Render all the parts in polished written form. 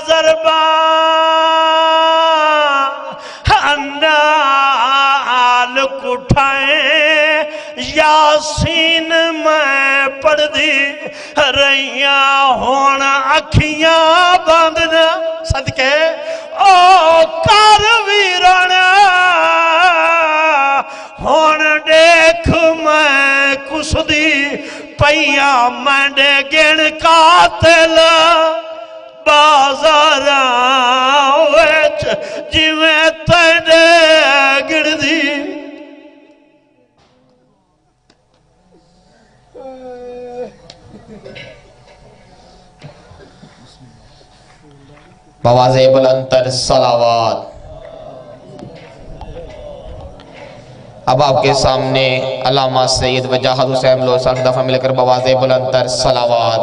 زربان نال کٹھائیں یاسین میں پڑھ دی رہیاں ہون اکھیاں باندھنا صدقے او کر ویرانا ہون دیکھ میں کس دی پیا منڈے گن قاتل بازاراں وچ جویں تڑے گڑ دی بواز بلندتر صلوات۔ اب آپ کے سامنے علامہ سید وجاہد حسین لوسان دفعہ مل کر بواز بلندتر صلوات۔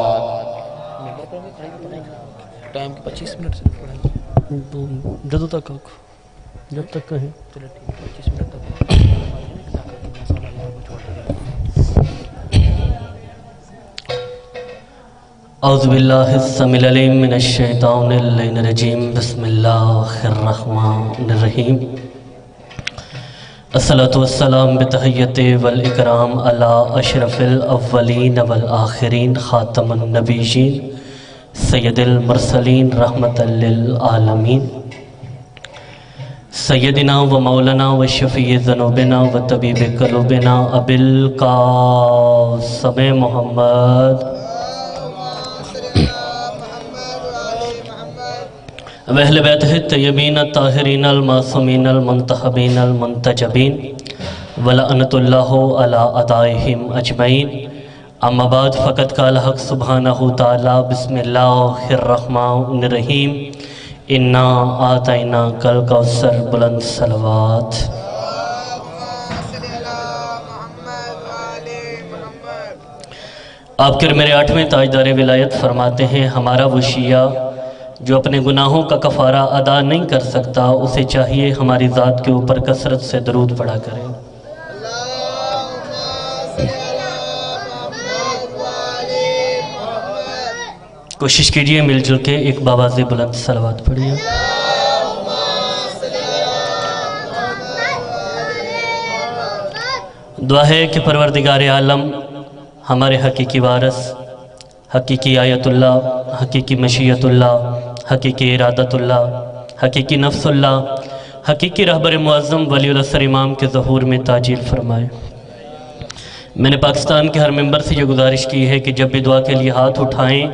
ٹائم 25 منٹ سے جدو تک جب تک کہیں 25 منٹ تک۔ اعوذ باللہ السمیع العلیم من الشیطان اللعین الرجیم بسم اللہ الرحمن الرحیم الصلاة والسلام بتحیت والاکرام علی اشرف الاولین والآخرین خاتم النبیین سید المرسلین رحمت للعالمین سیدنا و مولانا و شفیع ذنوبنا و طبیب قلوبنا ابی القاسم محمد وَأَهْلِ بَيْتِهِ الطَّيِّبِينَ الطَّاهِرِينَ الْمَعْصُومِينَ الْمُنْتَخَبِينَ الْمُنْتَجَبِينَ وَلَعْنَةُ اللَّهِ عَلَىٰ أَعْدَائِهِمْ أَجْمَعِينَ اما بعد فقد قال حق سبحانہ تعالی بسم اللہ الرحمن الرحیم انا آتیناک الکوثر بلند صلوات۔ آپ کے میرے 8ویں تاجدار ولایت فرماتے ہیں ہمارا وہ شیعہ جو اپنے گناہوں کا کفارہ ادا نہیں کر سکتا اسے چاہیے ہماری ذات کے اوپر کثرت سے درود پڑھا کرے۔ کوشش کیجئے مل جل کے ایک باواز بلند صلوات پڑھیے۔ دعا ہے کہ پروردگار عالم ہمارے حقیقی وارث، حقیقی آیت اللہ، حقیقی مشیت اللہ، حقیقی ارادت اللہ، حقیقی نفس اللہ، حقیقی رہبر معظم ولی العصر امام کے ظہور میں تاجیل فرمائے۔ میں نے پاکستان کے ہر ممبر سے یہ گزارش کی ہے کہ جب بھی دعا کے لیے ہاتھ اٹھائیں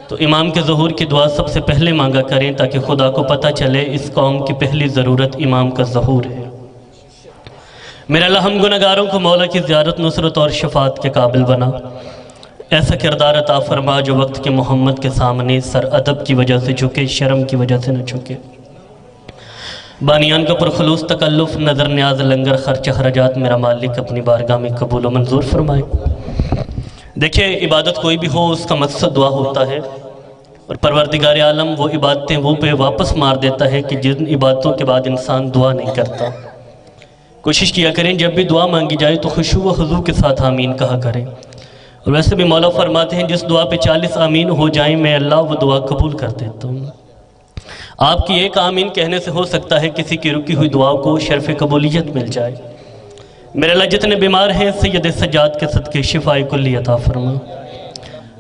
تو امام کے ظہور کی دعا سب سے پہلے مانگا کریں تاکہ خدا کو پتہ چلے اس قوم کی پہلی ضرورت امام کا ظہور ہے۔ میرا اللہ ہم گناہگاروں کو مولا کی زیارت، نصرت اور شفاعت کے قابل بنا۔ ایسا کردار عطا فرما جو وقت کے محمد کے سامنے سر ادب کی وجہ سے جھکے، شرم کی وجہ سے نہ جھکے۔ بانیان کا پرخلوص تکلف، نظر نیاز، لنگر، خرچ خرجات میرا مالک اپنی بارگاہ میں قبول و منظور فرمائے۔ دیکھیں عبادت کوئی بھی ہو اس کا مقصد دعا ہوتا ہے، اور پروردگار عالم وہ عبادتیں وہ پہ واپس مار دیتا ہے کہ جن عبادتوں کے بعد انسان دعا نہیں کرتا۔ کوشش کیا کریں جب بھی دعا مانگی جائے تو خشوع و خضوع کے ساتھ آمین کہا کریں، اور ویسے بھی مولا فرماتے ہیں جس دعا پہ 40 آمین ہو جائیں میں اللہ وہ دعا قبول کر دیتا ہوں۔ آپ کی ایک آمین کہنے سے ہو سکتا ہے کسی کی رکی ہوئی دعا کو شرف قبولیت مل جائے۔ میرے اللہ جتنے بیمار ہیں سید سجاد کے صدقے شفائے کلی عطا فرما۔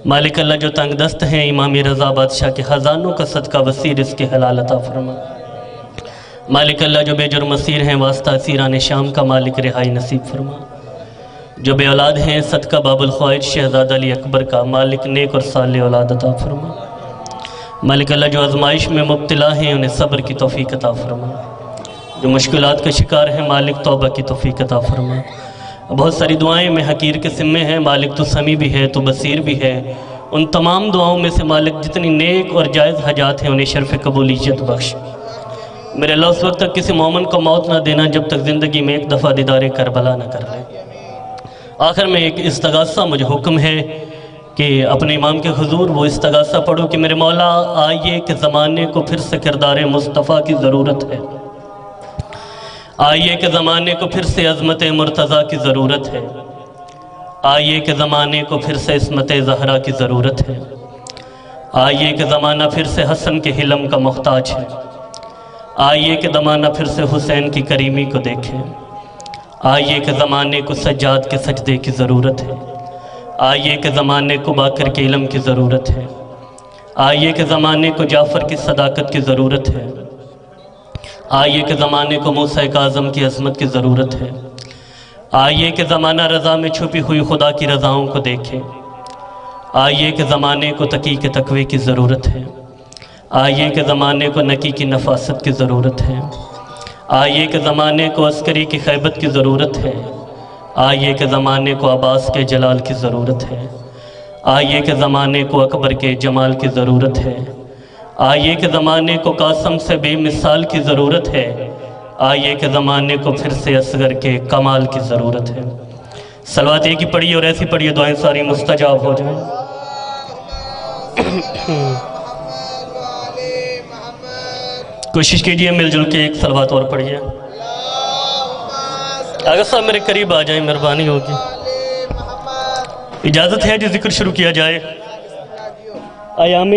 مالک اللہ جو تنگ دست ہیں امام رضا بادشاہ کے خزانوں کا صدقہ وسیع رزق حلال عطا فرما۔ مالک اللہ جو بے جرم اسیر ہیں واسطہ اسیران شام کا مالک رہائی نصیب فرما۔ جو بے اولاد ہیں صدقہ باب الخوائج شہزاد علی اکبر کا مالک نیک اور صالح اولاد عطا فرما۔ مالک اللہ جو آزمائش میں مبتلا ہیں انہیں صبر کی توفیق عطا فرما۔ جو مشکلات کا شکار ہیں مالک توبہ کی توفیق عطا فرما۔ بہت ساری دعائیں میں حقیر کے ذمے ہیں، مالک تو سمیع بھی ہے تو بصیر بھی ہے۔ ان تمام دعاؤں میں سے مالک جتنی نیک اور جائز حاجات ہیں انہیں شرف قبولیت بخش۔ میرے اللہ اس وقت تک کسی مومن کو موت نہ دینا جب تک زندگی میں ایک دفعہ دیدار کربلا نہ کر لے۔ آخر میں ایک استغاثہ مجھے حکم ہے کہ اپنے امام کے حضور وہ استغاثہ پڑھو کہ میرے مولا آئیے کہ زمانے کو پھر سے کردار مصطفیٰ کی ضرورت ہے، آئیے کہ زمانے کو پھر سے عظمت مرتضیٰ کی ضرورت ہے، آئیے کہ زمانے کو پھر سے عصمت زہرا کی ضرورت ہے۔ آئیے کہ زمانہ پھر سے حسن کے حلم کا محتاج ہے، آئیے کہ زمانہ پھر سے حسین کی کریمی کو دیکھے، آئیے کہ زمانے کو سجاد کے سجدے کی ضرورت ہے، آئیے کہ زمانے کو باقر کے علم کی ضرورت ہے، آئیے کہ زمانے کو جعفر کی صداقت کی ضرورت ہے، آئیے کہ زمانے کو موسیٰ کاظم کی عظمت کی ضرورت ہے، آئیے کہ زمانہ رضا میں چھپی ہوئی خدا کی رضاؤں کو دیکھے، آئیے کہ زمانے کو تقی کے تقوی کی ضرورت ہے، آئیے کہ زمانے کو نکی کی نفاست کی ضرورت ہے، آئیے کہ زمانے کو عسکری کی خیبت کی ضرورت ہے، آئیے کہ زمانے کو عباس کے جلال کی ضرورت ہے، آئیے کہ زمانے کو اکبر کے جمال کی ضرورت ہے، آئیے کہ زمانے کو قاسم سے بے مثال کی ضرورت ہے، آئیے کہ زمانے کو پھر سے اصغر کے کمال کی ضرورت ہے۔ صلوات ایک ہی پڑھیے اور ایسی پڑھیے دعائیں ساری مستجاب ہو جائیں۔ کوشش کیجئے مل جل کے ایک صلوات اور پڑھیے۔ آگا صاحب میرے قریب آ جائیں، مہربانی ہوگی۔ اجازت ہے جو ذکر شروع کیا جائے۔ ایام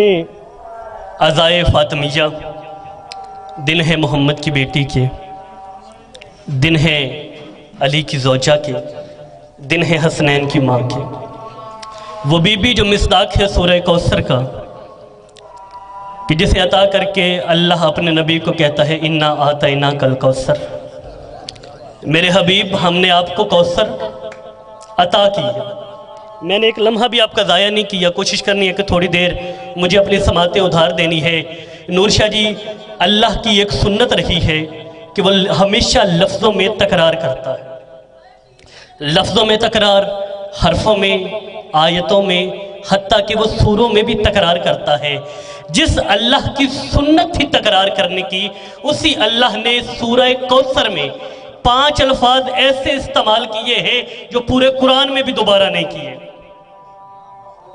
عزائے فاطمیہ، دن ہے محمد کی بیٹی کے، دن ہے علی کی زوجہ کے، دن ہے حسنین کی ماں کے۔ وہ بی بی جو مصداق ہے سورہ کوثر کا، کہ جسے عطا کر کے اللہ اپنے نبی کو کہتا ہے اِنَّا أَعْطَيْنَاكَ الْكَوْثَرَ، میرے حبیب ہم نے آپ کو کوثر عطا کی۔ میں نے ایک لمحہ بھی آپ کا ضائع نہیں کیا، کوشش کرنی ہے کہ تھوڑی دیر مجھے اپنی سماعتیں ادھار دینی ہے۔ نور شاہ جی، اللہ کی ایک سنت رہی ہے کہ وہ ہمیشہ لفظوں میں تکرار کرتا ہے، لفظوں میں تکرار، حرفوں میں، آیتوں میں، حتیٰ کہ وہ سوروں میں بھی تکرار کرتا ہے۔ جس اللہ کی سنت تھی تکرار کرنے کی، اسی اللہ نے سورہ کوثر میں 5 الفاظ ایسے استعمال کیے ہیں جو پورے قرآن میں بھی دوبارہ نہیں کیے۔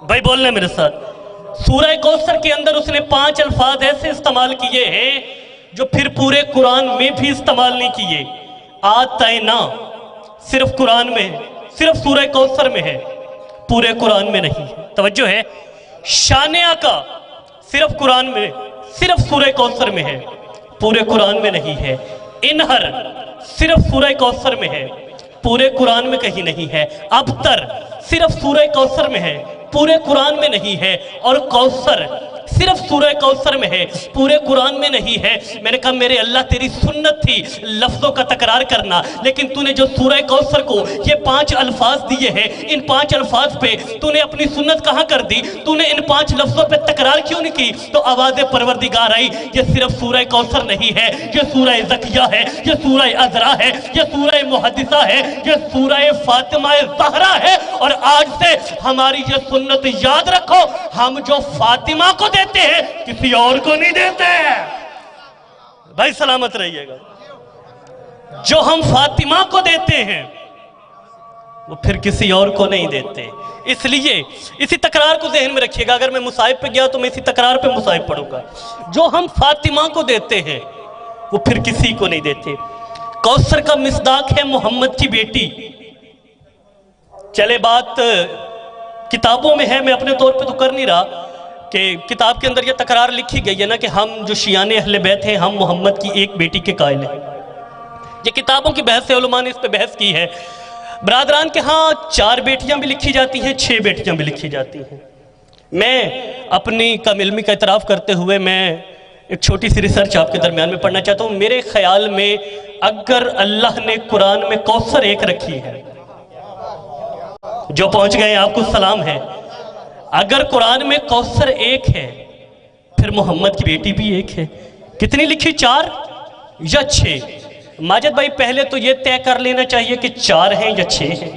بھائی بولنے میرے ساتھ، سورہ کوثر کے اندر اس نے 5 الفاظ ایسے استعمال کیے ہیں جو پھر پورے قرآن میں بھی استعمال نہیں کیے۔ آتینا صرف قرآن میں ہے، صرف سورہ کوثر میں ہے، پورے قرآن میں نہیں ہے۔ توجہ ہے۔ شان آقا صرف قرآن میں، صرف سورہ کوثر میں ہے، پورے قرآن میں نہیں ہے۔ انہر صرف سورہ کوثر میں ہے، پورے قرآن میں کہیں نہیں ہے۔ ابتر صرف سورہ کوثر میں ہے، پورے قرآن میں نہیں ہے۔ اور کوثر صرف سورہ کوثر میں ہے، پورے قرآن میں نہیں ہے۔ میں نے کہا میرے اللہ تیری سنت تھی لفظوں کا تکرار کرنا، لیکن تو نے جو سورہ کوثر کو یہ 5 الفاظ دیے ہیں، ان 5 الفاظ پہ تو نے اپنی سنت کہاں کر دی؟ تو نے ان 5 لفظوں پہ تکرار کیوں نہیں کی؟ تو آواز پروردگار آئی، یہ صرف سورہ کوثر نہیں ہے، یہ سورہ زکیہ ہے، یہ سورہ عذرا ہے، یہ سورہ محدثہ ہے، یہ سورہ فاطمہ زہرا ہے۔ اور آج سے ہماری یہ سنت یاد رکھو، ہم جو فاطمہ کو دیتے ہیں کسی اور کو نہیں دیتے۔ بھائی سلامت رہیے گا۔ جو ہم فاطمہ کو دیتے ہیں وہ پھر کسی اور کو نہیں دیتے۔ اس لیے اسی تکرار کو ذہن میں رکھیے گا۔ اگر میں مصائب پہ گیا تو میں اسی تکرار پہ مصائب پڑھوں گا۔ جو ہم فاطمہ کو دیتے ہیں وہ پھر کسی کو نہیں دیتے۔ کوثر کا مصداق ہے محمد کی بیٹی۔ چلے بات کتابوں میں ہے، میں اپنے طور پہ تو کر نہیں رہا کہ کتاب کے اندر یہ تکرار لکھی گئی ہے نا کہ ہم جو شیعان اہل بیت ہیں ہم محمد کی ایک بیٹی کے قائل ہیں۔ یہ کتابوں کی بحث ہے، علماء نے اس پہ بحث کی ہے۔ برادران کے ہاں 4 بیٹیاں بھی لکھی جاتی ہیں، 6 بیٹیاں بھی لکھی جاتی ہیں۔ میں اپنی کم علمی کا اعتراف کرتے ہوئے میں ایک چھوٹی سی ریسرچ آپ کے درمیان میں پڑھنا چاہتا ہوں۔ میرے خیال میں اگر اللہ نے قرآن میں کوثر ایک رکھی ہے، جو پہنچ گئے آپ کو سلام ہے، اگر قرآن میں کوثر ایک ہے پھر محمد کی بیٹی بھی ایک ہے۔ کتنی لکھی؟ 4 یا 6؟ ماجد بھائی پہلے تو یہ طے کر لینا چاہیے کہ 4 ہیں یا 6 ہیں۔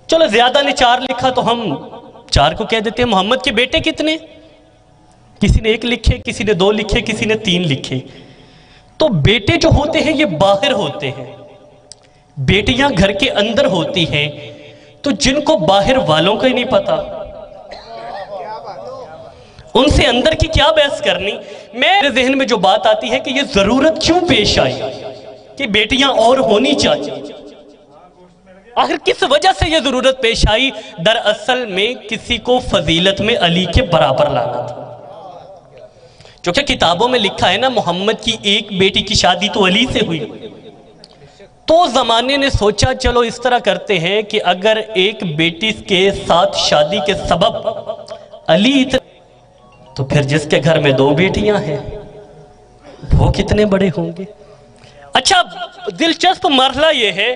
چلو زیادہ نے 4 لکھا تو ہم 4 کو کہہ دیتے ہیں۔ محمد کے بیٹے کتنے؟ کسی نے 1 لکھے، کسی نے 2 لکھے، کسی نے 3 لکھے۔ تو بیٹے جو ہوتے ہیں یہ باہر ہوتے ہیں، بیٹیاں گھر کے اندر ہوتی ہیں، تو جن کو باہر والوں کا ہی نہیں پتا ان سے اندر کی کیا بحث کرنی۔ میرے ذہن میں جو بات آتی ہے کہ یہ ضرورت کیوں پیش آئی کہ بیٹیاں اور ہونی چاہیے۔ آخر کس وجہ سے یہ ضرورت پیش آئی؟ دراصل میں کسی کو فضیلت میں علی کے برابر لانا تھا، چونکہ کتابوں میں لکھا ہے نا محمد کی ایک بیٹی کی شادی تو علی سے ہوئی، تو زمانے نے سوچا چلو اس طرح کرتے ہیں کہ اگر ایک بیٹی کے ساتھ شادی کے سبب علی تو پھر جس کے گھر میں 2 بیٹیاں ہیں وہ کتنے بڑے ہوں گے۔ اچھا دلچسپ مرحلہ یہ ہے،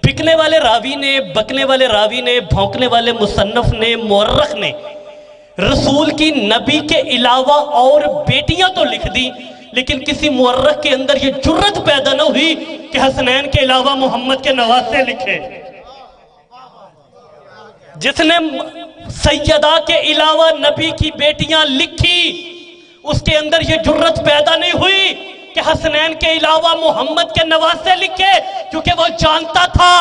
بکنے والے راوی نے، بکنے والے راوی نے، بھونکنے والے مصنف نے، مورخ نے رسول کی نبی کے علاوہ اور بیٹیاں تو لکھ دی، لیکن کسی مورخ کے اندر یہ جرت پیدا نہ ہوئی کہ حسنین کے علاوہ محمد کے نواسے لکھے۔ جس نے سیدہ کے علاوہ نبی کی بیٹیاں لکھی، اس کے اندر یہ جرت پیدا نہیں ہوئی کہ حسنین کے علاوہ محمد کے نواسے لکھے، کیونکہ وہ جانتا تھا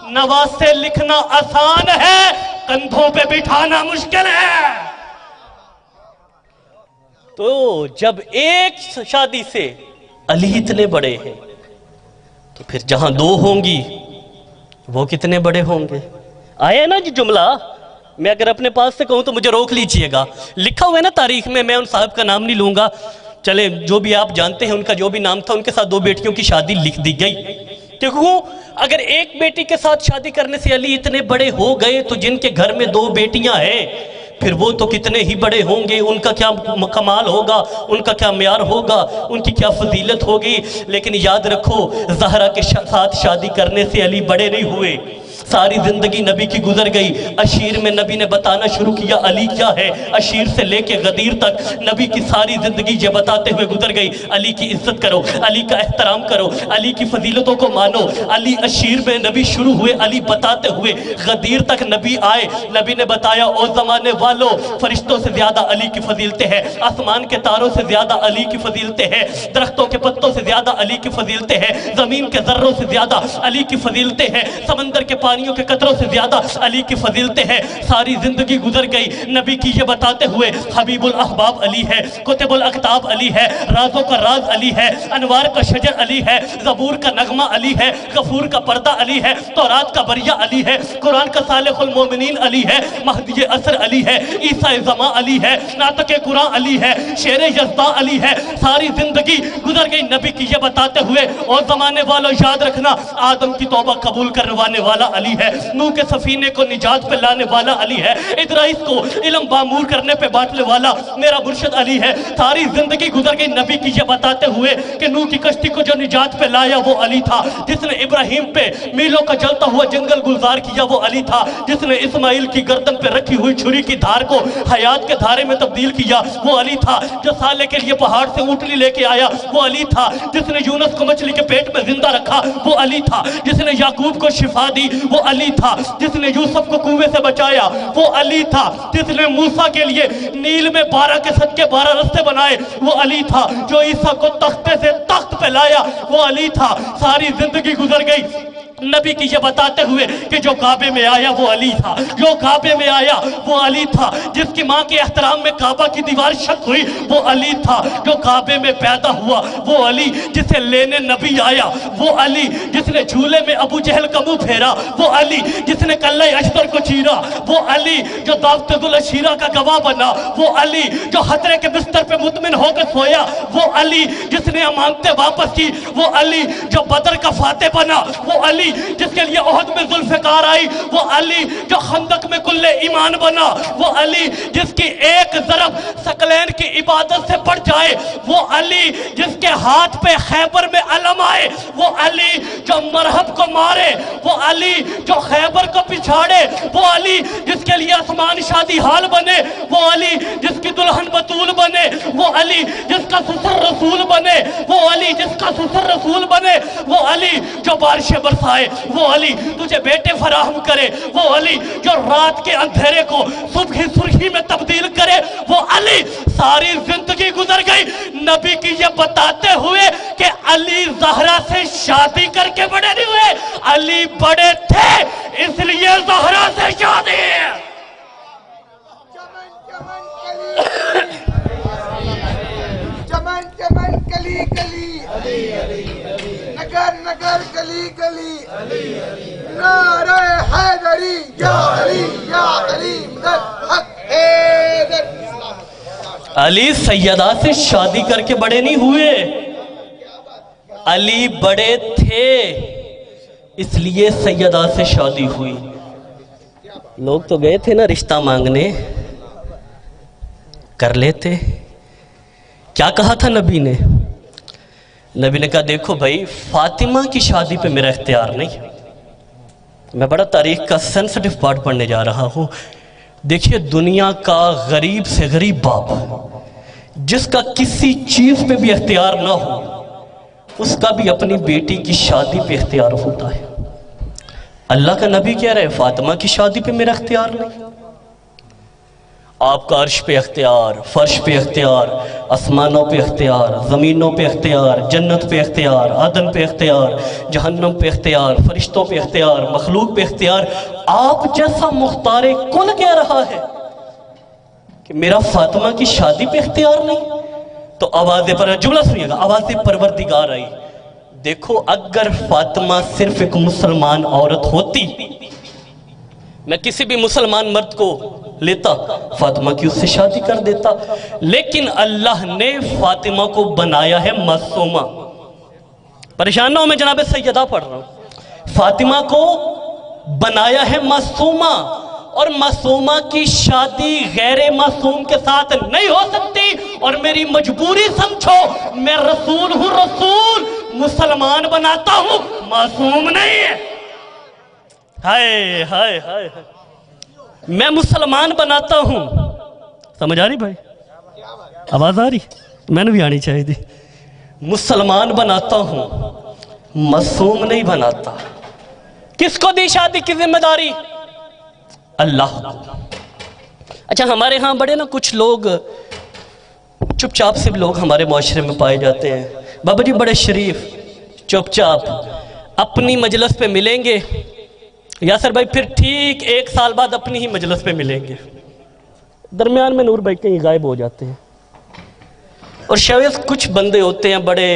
نواسے لکھنا آسان ہے، کندھوں پہ بٹھانا مشکل ہے۔ تو جب ایک شادی سے علی اتنے بڑے ہیں تو پھر جہاں 2 ہوں گی وہ کتنے بڑے ہوں گے۔ آیا نا جی جملہ، میں اگر اپنے پاس سے کہوں تو مجھے روک لیجئے گا، لکھا ہوا ہے نا تاریخ میں ان صاحب کا نام نہیں لوں گا، چلے جو بھی آپ جانتے ہیں ان کا جو بھی نام تھا، ان کے ساتھ 2 بیٹیوں کی شادی لکھ دی گئی۔ کیوں؟ اگر ایک بیٹی کے ساتھ شادی کرنے سے علی اتنے بڑے ہو گئے تو جن کے گھر میں 2 بیٹیاں ہیں پھر وہ تو کتنے ہی بڑے ہوں گے، ان کا کیا کمال ہوگا، ان کا کیا معیار ہوگا، ان کی کیا فضیلت ہوگی۔ لیکن یاد رکھو زہرا کے ساتھ شادی کرنے سے علی بڑے نہیں ہوئے، ساری زندگی نبی کی گزر گئی۔ اشیر میں نبی نے بتانا شروع کیا علی کیا ہے، اشیر سے لے کے غدیر تک نبی کی ساری زندگی یہ بتاتے ہوئے گزر گئی علی کی عزت کرو، علی کا احترام کرو، علی کی فضیلتوں کو مانو۔ علی اشیر میں نبی شروع ہوئے، علی بتاتے ہوئے غدیر تک نبی آئے، نبی نے بتایا او زمانے والو فرشتوں سے زیادہ علی کی فضیلتیں ہیں، آسمان کے تاروں سے زیادہ علی کی فضیلتیں ہیں، درختوں کے پتوں سے زیادہ علی کی فضیلتیں ہیں، زمین کے ذروں سے زیادہ علی کی فضیلتیں ہیں، سمندر کے پانیوں کے قطروں سے زیادہ علی کی فضیلتیں ہیں۔ ساری زندگی گزر گئی نبی کی یہ بتاتے ہوئے حبیب الاحباب علی ہے، کتب الاکتاب علی ہے، رازوں کا راز علی ہے، انوار کا شجر علی ہے، زبور کا نغمہ علی ہے، غفور کا پردہ علی ہے، تورات کا بریہ علی ہے، قرآن کا صالح المومنین علی ہے، مہدی عصر علی ہے، عیسیٰ زماں علی ہے، ناطق قرآن علی ہے، شیر یزداں علی ہے۔ ساری زندگی گزر گئی نبی کی یہ بتاتے ہوئے اور زمانے والوں یاد رکھنا آدم کی توبہ قبول کروانے والا علی ہے، نوح کے سفینے کو نجات پہ لانے والا علی ہے، ادریس کو علم بامور کرنے پہ بانٹنے والا میرا مرشد علی ہے۔ ساری زندگی گزر گئی نبی کی یہ بتاتے ہوئے کہ نوح کی کشتی کو جو نجات پہ لایا وہ علی تھا، جس نے ابراہیم پہ میلوں کا جلتا ہوا جنگل گلزار کیا وہ علی تھا، جس نے اسماعیل کی گردن پہ رکھی ہوئی چھری کی دھار کو حیات کے دھارے میں تبدیل کیا وہ علی تھا، جو سالے کے لیے پہاڑ سے اونٹنی لے کے آیا وہ علی تھا، جس نے یونس کو مچھلی کے پیٹ میں زندہ رکھا وہ علی تھا، جس نے یعقوب کو شفا دی وہ علی تھا، جس نے یوسف کو کنویں سے بچایا وہ علی تھا، جس نے موسیٰ کے لیے نیل میں 12 کے صدقے 12 رستے بنائے وہ علی تھا، جو عیسیٰ کو تختے سے تخت پہ لایا وہ علی تھا۔ ساری زندگی گزر گئی نبی کی یہ بتاتے ہوئے کہ جو کعبے میں آیا وہ علی تھا، جو کعبے میں آیا وہ علی تھا، جس کی ماں کے احترام میں کعبہ کی دیوار شک ہوئی وہ علی تھا، جو کعبے میں پیدا ہوا وہ علی، جسے لینے نبی آیا وہ علی، جس نے جھولے میں ابو جہل کا منہ پھیرا وہ علی، جس نے کلہ اشتر کو چیرا وہ علی، جو دعوت ذوالعشیرہ کا گواہ بنا وہ علی، جو خطرے کے بستر پہ مطمئن ہو کے سویا وہ علی، جس نے امانتیں واپس کی وہ علی، جو بدر کا فاتح بنا وہ علی، جس کے لیے احد میں ذوالفقار آئی وہ علی، جو خندق میں کل ایمان بنا وہ علی، جس کی ایک ضرب ثقلین کی عبادت سے پڑ جائے وہ علی، جس کے ہاتھ پہ خیبر میں علم آئے وہ علی، جو مرحب کو مارے وہ علی، جو خیبر کو پچھاڑے وہ علی، جس کے لیے آسمان شادی حال بنے وہ علی، جس کی دلہن بطول بنے وہ علی، جس کا سسر رسول بنے وہ علی، جس کا سسر رسول بنے وہ علی، جو بارشیں برسائے وہ علی، تجھے بیٹے فراہم کرے وہ علی، جو رات کے اندھیرے کو صبح سرخی میں تبدیل کرے وہ علی۔ ساری زندگی گزر گئی نبی کی یہ بتاتے ہوئے کہ علی زہرا سے شادی کر کے بڑے نہیں ہوئے، علی بڑے تھے اس لیے زہرا سے شادی۔ چمن چمن کلی کلی، نگر نگر گلی گلی، نعرہ حیدری یا علی یا علی حق حیدر. علی سیدہ سے شادی کر کے بڑے نہیں ہوئے، علی بڑے تھے اس لیے سیدہ سے شادی ہوئی. لوگ تو گئے تھے نا رشتہ مانگنے، کر لیتے. کیا کہا تھا نبی نے؟ نبی نے کہا دیکھو بھائی، فاطمہ کی شادی پہ میرا اختیار نہیں. میں بڑا تاریخ کا سینسٹیو پارٹ پڑھنے جا رہا ہوں. دیکھیے، دنیا کا غریب سے غریب باپ جس کا کسی چیز پہ بھی اختیار نہ ہو، اس کا بھی اپنی بیٹی کی شادی پہ اختیار ہوتا ہے. اللہ کا نبی کہہ رہے فاطمہ کی شادی پہ میرا اختیار نہیں. آپ کا عرش پہ اختیار، فرش پہ اختیار، آسمانوں پہ اختیار، زمینوں پہ اختیار، جنت پہ اختیار، عدن پہ اختیار، جہنم پہ اختیار، فرشتوں پہ اختیار، مخلوق پہ اختیار. آپ جیسا مختار کل کہہ رہا ہے کہ میرا فاطمہ کی شادی پہ اختیار نہیں. تو جملہ سنیے گا، آواز پروردگار آئی. دیکھو، اگر فاطمہ صرف ایک مسلمان عورت ہوتی، میں کسی بھی مسلمان مرد کو لیتا، فاطمہ کی اس سے شادی کر دیتا. لیکن اللہ نے فاطمہ کو بنایا ہے معصومہ. پریشان نہ ہو، میں جناب سیدہ پڑھ رہا ہوں. فاطمہ کو بنایا ہے معصومہ، اور معصومہ کی شادی غیر معصوم کے ساتھ نہیں ہو سکتی. اور میری مجبوری سمجھو، میں رسول ہوں، رسول مسلمان بناتا ہوں، معصوم نہیں ہے. ہائے ہائے ہائے، میں مسلمان بناتا ہوں. سمجھ آ رہی بھائی؟ آواز آ رہی؟ میں نے بھی آنی چاہیے تھی. مسلمان بناتا ہوں، معصوم نہیں بناتا. کس کو دی شادی کی ذمہ داری؟ اللہ. اچھا، ہمارے ہاں بڑے نا کچھ لوگ چپ چاپ سے لوگ ہمارے معاشرے میں پائے جاتے ہیں. بابا جی بڑے شریف، چپ چاپ، اپنی مجلس پہ ملیں گے، یاسر بھائی پھر ٹھیک 1 سال بعد اپنی ہی مجلس پہ ملیں گے. درمیان میں نور بھائی کہیں غائب ہو جاتے ہیں. اور شاید کچھ بندے ہوتے ہیں بڑے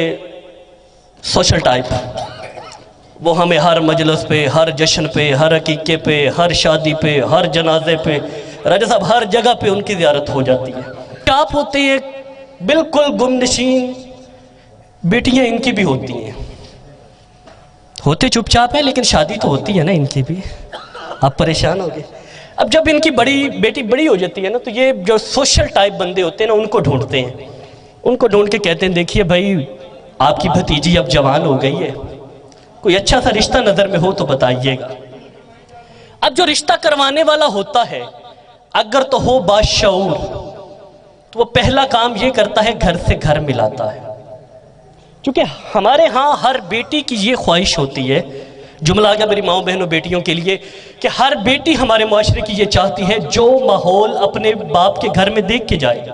سوشل ٹائپ، وہ ہمیں ہر مجلس پہ، ہر جشن پہ، ہر عقیقے پہ، ہر شادی پہ، ہر جنازے پہ، راجہ صاحب ہر جگہ پہ ان کی زیارت ہو جاتی ہے. آپ ہوتے ہیں بالکل گمنشین، بیٹیاں ان کی بھی ہوتی ہیں، ہوتے چپ چاپ ہیں لیکن شادی تو ہوتی ہے نا ان کی بھی. آپ پریشان ہو گئے. اب جب ان کی بیٹی بڑی ہو جاتی ہے نا، تو یہ جو سوشل ٹائپ بندے ہوتے ہیں نا، ان کو ڈھونڈتے ہیں. ان کو ڈھونڈ کے کہتے ہیں دیکھیے بھائی، آپ کی بھتیجی اب جوان ہو گئی ہے، کوئی اچھا سا رشتہ نظر میں ہو تو بتائیے گا. اب جو رشتہ کروانے والا ہوتا ہے، اگر تو ہو باشعور، تو وہ پہلا کام یہ کرتا ہے گھر سے گھر ملاتا ہے. کیونکہ ہمارے ہاں ہر بیٹی کی یہ خواہش ہوتی ہے، جملہ آ گیا میری ماؤں بہنوں بیٹیوں کے لیے، کہ ہر بیٹی ہمارے معاشرے کی یہ چاہتی ہے جو ماحول اپنے باپ کے گھر میں دیکھ کے جائے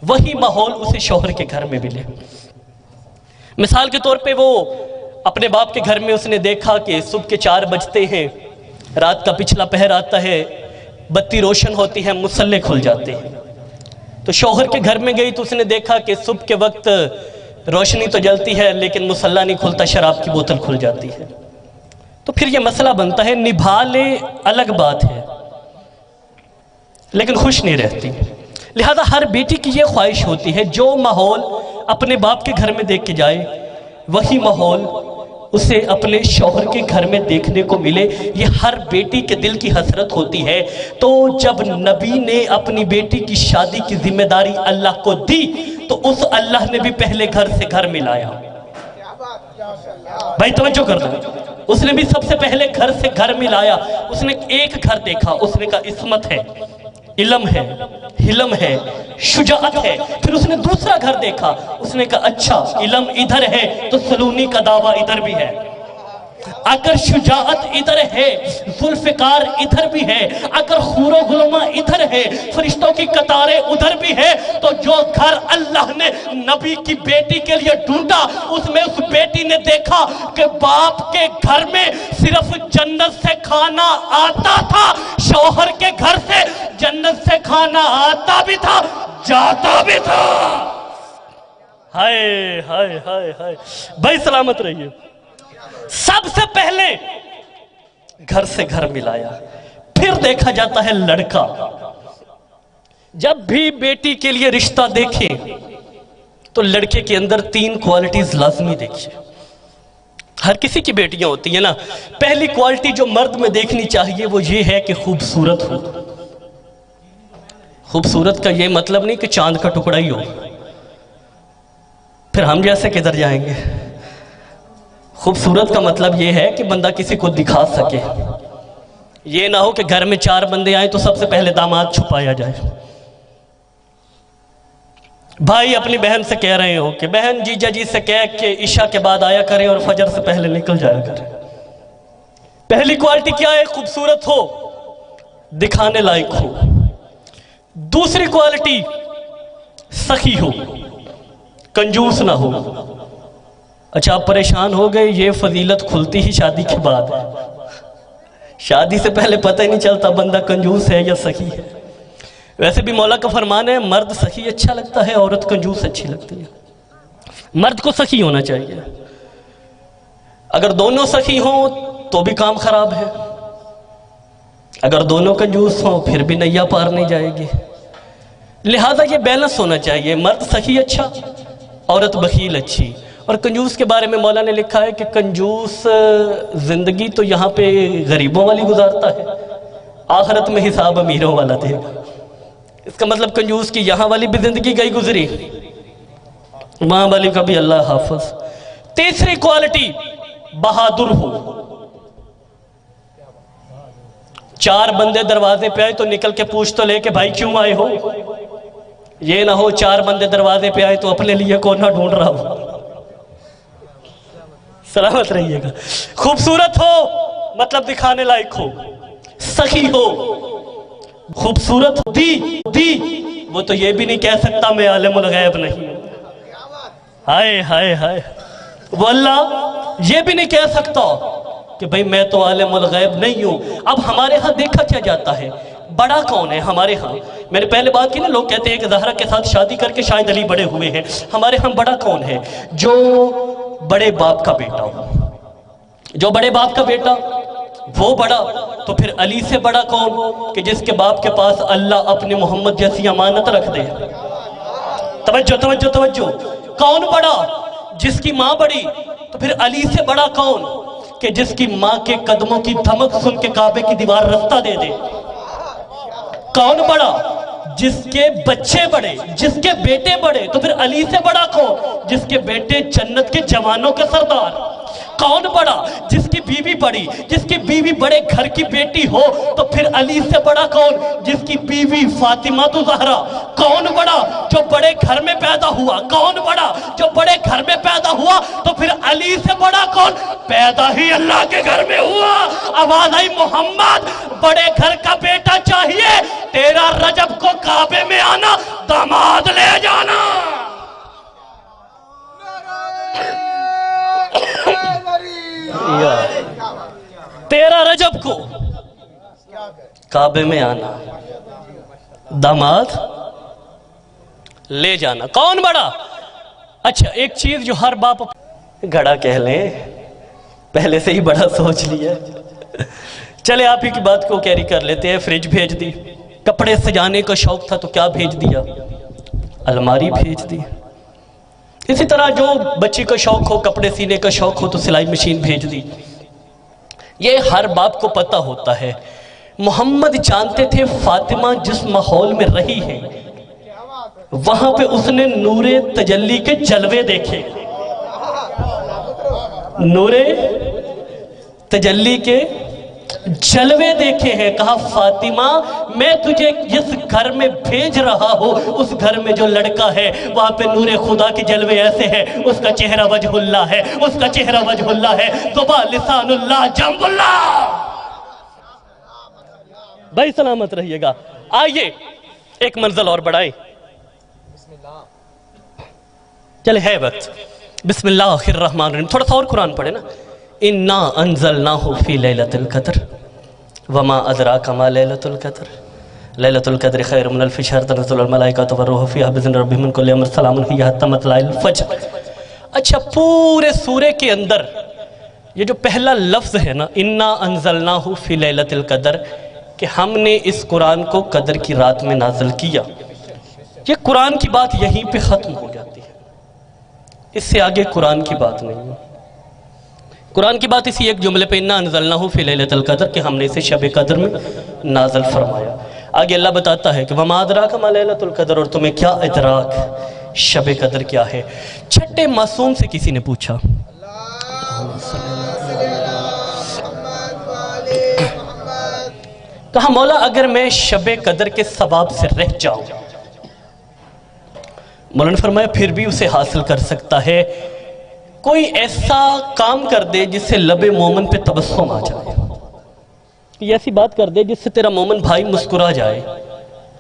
وہی ماحول اسے شوہر کے گھر میں ملے. مثال کے طور پہ وہ اپنے باپ کے گھر میں اس نے دیکھا کہ صبح کے 4 بجتے ہیں، رات کا پچھلا پہر آتا ہے، بتی روشن ہوتی ہے، مصلے کھل جاتے ہیں. تو شوہر کے گھر میں گئی تو اس نے دیکھا کہ صبح کے وقت روشنی تو جلتی ہے لیکن مصلی نہیں کھلتا، شراب کی بوتل کھل جاتی ہے. تو پھر یہ مسئلہ بنتا ہے، نبھا لے الگ بات ہے لیکن خوش نہیں رہتی. لہذا ہر بیٹی کی یہ خواہش ہوتی ہے جو ماحول اپنے باپ کے گھر میں دیکھ کے جائے وہی ماحول اسے اپنے شوہر کے گھر میں دیکھنے کو ملے. یہ ہر بیٹی کے دل کی حسرت ہوتی ہے. تو جب نبی نے اپنی بیٹی کی شادی کی ذمہ داری اللہ کو دی تو اس اللہ نے بھی پہلے گھر سے گھر ملایا. بھائی توجہ کر دیں، اس نے بھی سب سے پہلے گھر سے گھر ملایا. اس نے ایک گھر دیکھا، اس نے کہا عصمت ہے، علم ہے، حلم ہے، شجاعت ہے. پھر اس نے دوسرا گھر دیکھا، اس نے کہا اچھا علم ادھر ہے تو سلونی کا دعویٰ ادھر بھی ہے. اگر شجاعت ادھر ہے، ذوالفقار ادھر بھی ہے، اگر خور و غلمہ ادھر ہے، فرشتوں کی قطاریں ادھر بھی ہے، تو جو گھر اللہ نے نبی کی بیٹی کے لیے ڈھونڈا اس میں اس بیٹی نے دیکھا کہ باپ کے گھر میں صرف جنت سے کھانا آتا تھا، شوہر کے گھر سے جنت سے کھانا آتا بھی تھا، جاتا بھی تھا. ہائے ہائے ہائے ہائے. بھائی سلامت رہیے. سب سے پہلے گھر سے گھر ملایا. پھر دیکھا جاتا ہے لڑکا. جب بھی بیٹی کے لیے رشتہ دیکھیں تو لڑکے کے اندر 3 کوالٹیز لازمی دیکھیے. ہر کسی کی بیٹیاں ہوتی ہیں نا. پہلی کوالٹی جو مرد میں دیکھنی چاہیے وہ یہ ہے کہ خوبصورت ہو. خوبصورت کا یہ مطلب نہیں کہ چاند کا ٹکڑا ہی ہو, پھر ہم جیسے کدھر جائیں گے. خوبصورت کا مطلب یہ ہے کہ بندہ کسی کو دکھا سکے. یہ نہ ہو کہ گھر میں 4 بندے آئیں تو سب سے پہلے داماد چھپایا جائے. بھائی اپنی بہن سے کہہ رہے ہو کہ بہن جیجا جی سے کہہ کہ عشاء کے بعد آیا کریں اور فجر سے پہلے نکل جایا کریں. پہلی کوالٹی کیا ہے؟ خوبصورت ہو, دکھانے لائق ہو. دوسری کوالٹی سخی ہو, کنجوس نہ ہو. اچھا آپ پریشان ہو گئے, یہ فضیلت کھلتی ہی شادی کے بعد ہے. شادی سے پہلے پتہ ہی نہیں چلتا بندہ کنجوس ہے یا سخی ہے. ویسے بھی مولا کا فرمان ہے مرد سخی اچھا لگتا ہے, عورت کنجوس اچھی لگتی ہے. مرد کو سخی ہونا چاہیے. اگر دونوں سخی ہوں تو بھی کام خراب ہے, اگر دونوں کنجوس ہوں پھر بھی نیا پار نہیں جائے گی. لہذا یہ بیلنس ہونا چاہیے, مرد سخی اچھا, عورت بخیل اچھی. اور کنجوس کے بارے میں مولا نے لکھا ہے کہ کنجوس زندگی تو یہاں پہ غریبوں والی گزارتا ہے, آخرت میں حساب امیروں والا دے گا. اس کا مطلب کنجوس کی یہاں والی بھی زندگی گئی گزری, وہاں والی کا بھی اللہ حافظ. تیسری کوالٹی بہادر ہو. 4 بندے دروازے پہ آئے تو نکل کے پوچھ تو لے کہ بھائی کیوں آئے ہو. یہ نہ ہو 4 بندے دروازے پہ آئے تو اپنے لیے کونا ڈھونڈ رہا ہو. سلامت رہیے گا. خوبصورت ہو مطلب دکھانے لائق ہو, سخی ہو, خوبصورت ہو. دی وہ تو یہ بھی نہیں کہہ سکتا میں عالم الغیب نہیں ہوں. ہائے ہائے ہائے, وہ اللہ یہ بھی نہیں کہہ سکتا کہ بھئی میں تو عالم الغیب نہیں ہوں. اب ہمارے ہاں دیکھا کیا جاتا ہے, بڑا کون ہے ہمارے ہاں؟ میں نے پہلے بات کی نا, لوگ کہتے ہیں کہ زہرا کے ساتھ شادی کر کے شاہد علی بڑے ہوئے ہیں. ہمارے ہاں بڑا کون ہے؟ جو بڑے باپ کا بیٹا ہو. جو بڑے باپ کا بیٹا وہ بڑا, تو پھر علی سے بڑا کون کہ جس کے باپ کے پاس اللہ اپنے محمد جیسی امانت رکھ دے. توجہ توجہ توجہ. کون بڑا؟ جس کی ماں بڑی. تو پھر علی سے بڑا کون کہ جس کی ماں کے قدموں کی دھمک سن کے کعبے کی دیوار رستہ دے دے. کون بڑا؟ جس کے بچے بڑے, جس کے بیٹے بڑے. تو پھر علی سے بڑا کون؟ جس کے بیٹے جنت کے جوانوں کے سردار. کون بڑا؟ جس کی بیوی بڑی, جس کی بیوی بڑے گھر کی بیٹی ہو. تو پھر علی سے بڑا کون؟ جس کی بیوی فاطمہ تو زہرا. کون بڑا؟ جو بڑے گھر میں پیدا ہوا. کون بڑا؟ جو بڑے گھر میں پیدا ہوا. تو پھر علی سے بڑا کون؟ پیدا ہی اللہ کے گھر میں ہوا. آواز آئی محمد بڑے گھر کا بیٹا چاہیے, 13 رجب کو کعبے میں آنا, داماد لے جانا. 13 رجب کو کعبے میں آنا, داماد لے جانا. کون بڑا؟ اچھا ایک چیز جو ہر باپ گھڑا کہہ لیں, پہلے سے ہی بڑا سوچ لیا. چلے آپ ہی کی بات کو کیری کر لیتے ہیں. فریج بھیج دی. کپڑے سجانے کا شوق تھا تو کیا بھیج دیا؟ الماری بھیج دی. اسی طرح جو بچی کا شوق ہو, کپڑے سینے کا شوق ہو تو سلائی مشین بھیج دی. یہ ہر باپ کو پتہ ہوتا ہے. محمد جانتے تھے فاطمہ جس ماحول میں رہی ہے وہاں پہ اس نے نور تجلی کے جلوے دیکھے. نور تجلی کے جلوے دیکھے ہیں. کہا فاطمہ میں تجھے جس گھر میں بھیج رہا ہوں اس گھر میں جو لڑکا ہے وہاں پہ نور خدا کے جلوے ایسے ہیں, اس کا چہرہ وجہ اللہ ہے, اس کا چہرہ وجہ اللہ ہے, زبان لسان اللہ جنب اللہ. بھائی سلامت رہیے گا. آئیے ایک منزل اور بڑھائیں. چلے ہے وقت. بسم اللہ الرحمن الرحیم. تھوڑا سا اور قرآن پڑھے نا. اِنَّا أَنزَلْنَاهُ فِي لَيْلَةِ الْقَدْرِ وَمَا أَدْرَاكَ مَا لَيْلَةُ الْقَدْرِ لَيْلَةُ الْقَدْرِ خَيْرٌ مِنَ أَلْفِ شَهْرٍ تَنَزَّلُ الْمَلَائِكَةُ وَالرُّوحُ فِيهَا بِإِذْنِ رَبِّهِمْ مِنْ كُلِّ أَمْرٍ سَلَامٌ هِيَ حَتَّىٰ مَطْلَعِ الْفَجْرِ. اچھا پورے سورے کے اندر یہ جو پہلا لفظ ہے نا انا انزلناہ فی لیلۃ القدر کہ ہم نے اس قرآن کو قدر کی رات میں نازل کیا، یہ قرآن کی بات یہیں پہ ختم ہو جاتی ہے، اس سے آگے قرآن کی بات نہیں ہے۔ قرآن کی بات اسی ایک جملے پہ انا انزلناہ فی لیلۃ القدر کہ ہم نے اسے شب قدر میں نازل فرمایا۔ آگے اللہ بتاتا ہے کہ وما ادراک ما لیلۃ القدر، اور تمہیں کیا ادراک شب قدر کیا ہے۔ چھٹے معصوم سے کسی نے پوچھا، کہا مولا اگر میں شب قدر کے ثواب سے رہ جاؤں، مولا نے فرمایا پھر بھی اسے حاصل کر سکتا ہے، کوئی ایسا کام کر دے جس سے لب مومن پہ تبسم آ جائے، یہ ایسی بات کر دے جس سے تیرا مومن بھائی مسکرا جائے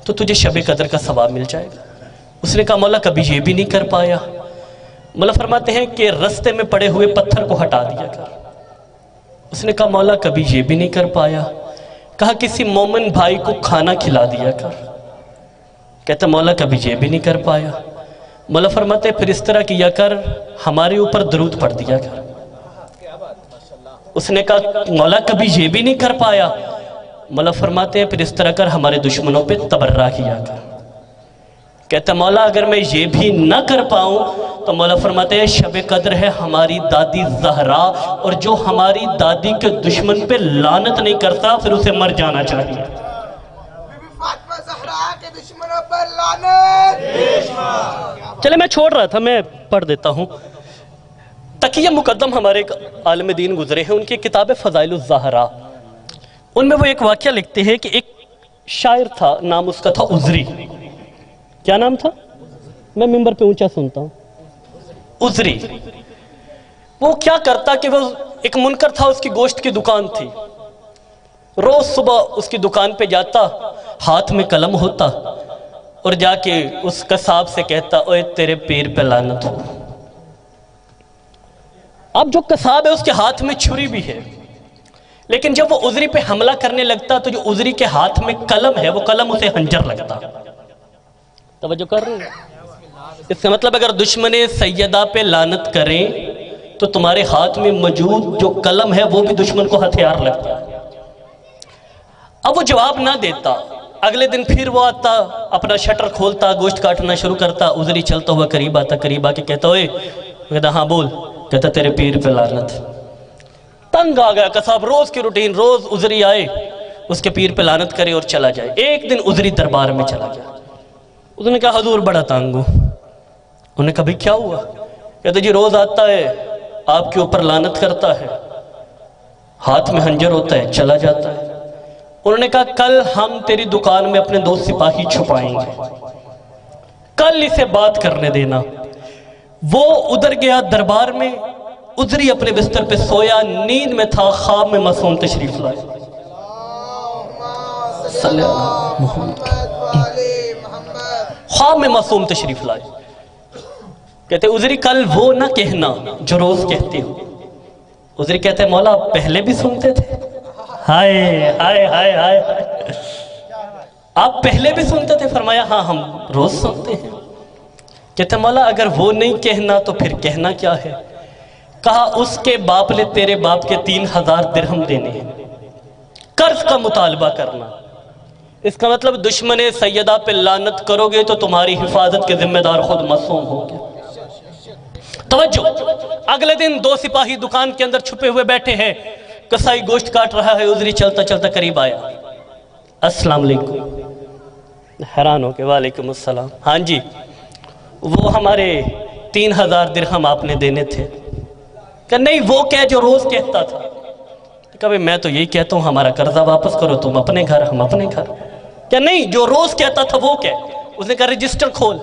تو تجھے شب قدر کا ثواب مل جائے گا۔ اس نے کہا مولا کبھی یہ بھی نہیں کر پایا۔ مولا فرماتے ہیں کہ رستے میں پڑے ہوئے پتھر کو ہٹا دیا کر۔ اس نے کہا مولا کبھی یہ بھی نہیں کر پایا۔ کہا کسی مومن بھائی کو کھانا کھلا دیا کر۔ کہتا مولا کبھی یہ بھی نہیں کر پایا۔ مولا فرماتے ہیں پھر اس طرح کیا کر، ہمارے اوپر درود پڑھ دیا کر۔ اس نے کہا مولا کبھی یہ بھی نہیں کر پایا۔ مولا فرماتے ہیں پھر اس طرح کر ہمارے دشمنوں پہ تبرہ کیا کر۔ کہتا مولا اگر میں یہ بھی نہ کر پاؤں تو مولا فرماتے ہیں شب قدر ہے ہماری دادی زہرا، اور جو ہماری دادی کے دشمن پہ لعنت نہیں کرتا پھر اسے مر جانا چاہیے۔ بی بی فاطمہ زہرا کے دشمنوں پر لعنت۔ چلے میں چھوڑ رہا تھا، میں پڑھ دیتا ہوں۔ تقیہ مقدم ہمارے ایک عالم دین گزرے ہیں، ان کی کتاب فضائل الزہرا، ان میں وہ ایک واقعہ لکھتے ہیں کہ ایک شاعر تھا، نام اس کا تھا عذری۔ کیا نام تھا؟ میں ممبر پہ اونچا سنتا ہوں، عذری۔ وہ کیا کرتا کہ وہ ایک منکر تھا، اس کی گوشت کی دکان تھی، روز صبح اس کی دکان پہ جاتا، ہاتھ میں قلم ہوتا اور جا کے اس قصاب سے کہتا اوے تیرے پیر پہ لعنت ہو۔ اب جو قصاب ہے اس کے ہاتھ میں چھری بھی ہے، لیکن جب وہ عذری پہ حملہ کرنے لگتا تو جو عذری کے ہاتھ میں قلم ہے وہ قلم اسے خنجر لگتا۔ توجہ کر رہے ہیں؟ اس کا مطلب اگر دشمن سیدہ پہ لعنت کریں تو تمہارے ہاتھ میں موجود جو قلم ہے وہ بھی دشمن کو ہتھیار لگتا ہے۔ اب وہ جواب نہ دیتا، اگلے دن پھر وہ آتا، اپنا شٹر کھولتا، گوشت کاٹنا شروع کرتا، عذری چلتا ہوا قریب آتا، قریب آ کے کہتا ہوئے، کہتا ہاں بول، کہتا تیرے پیر پہ لعنت۔ تنگ آ گیا قصاب، روز کی روٹین، روز عذری آئے اس کے پیر پہ لعنت کرے اور چلا جائے۔ ایک دن عذری دربار میں چلا گیا، اس نے کہا حضور بڑا تنگ ہوں۔ انہوں نے کہا بھئی کیا ہوا؟ کہتا جی روز آتا ہے، آپ کے اوپر لعنت کرتا ہے، ہاتھ میں خنجر ہوتا ہے، چلا جاتا ہے۔ انہوں نے کہا کل ہم تیری دکان میں اپنے 2 سپاہی چھپائیں گے، کل اسے بات کرنے دینا۔ وہ ادھر گیا دربار میں، عذری اپنے بستر پہ سویا، نیند میں تھا، خواب میں معصوم تشریف لائے۔ صلی اللہ محمد، خواب میں معصوم تشریف لائے۔ کہتے عذری کل وہ نہ کہنا جو روز کہتے ہو۔ عذری کہتے مولا آپ پہلے بھی سنتے تھے؟ ہائے ہائے ہائے ہائے، آپ پہلے بھی سنتے تھے؟ فرمایا ہاں ہم روز سنتے ہیں۔ کہتے مولا اگر وہ نہیں کہنا تو پھر کہنا کیا ہے؟ کہا اس کے باپ نے تیرے باپ کے 3000 درہم دینے ہیں، قرض کا مطالبہ کرنا۔ اس کا مطلب دشمن سیدہ پہ لعنت کرو گے تو تمہاری حفاظت کے ذمہ دار خود معصوم ہو گے۔ توجہ، اگلے دن 2 سپاہی دکان کے اندر چھپے ہوئے بیٹھے ہیں، کسائی گوشت کاٹ رہا ہے، عذری چلتا چلتا قریب آیا، السلام علیکم۔ حیران ہو کے وعلیکم السلام، ہاں جی وہ ہمارے 3000 درہم آپ نے دینے تھے۔ کہ نہیں وہ کہہ جو روز کہتا تھا۔ کہ میں تو یہی کہتا ہوں ہمارا قرضہ واپس کرو، تم اپنے گھر ہم اپنے گھر۔ کہ نہیں جو روز کہتا تھا وہ کہہ۔ اس نے کہا رجسٹر کھول۔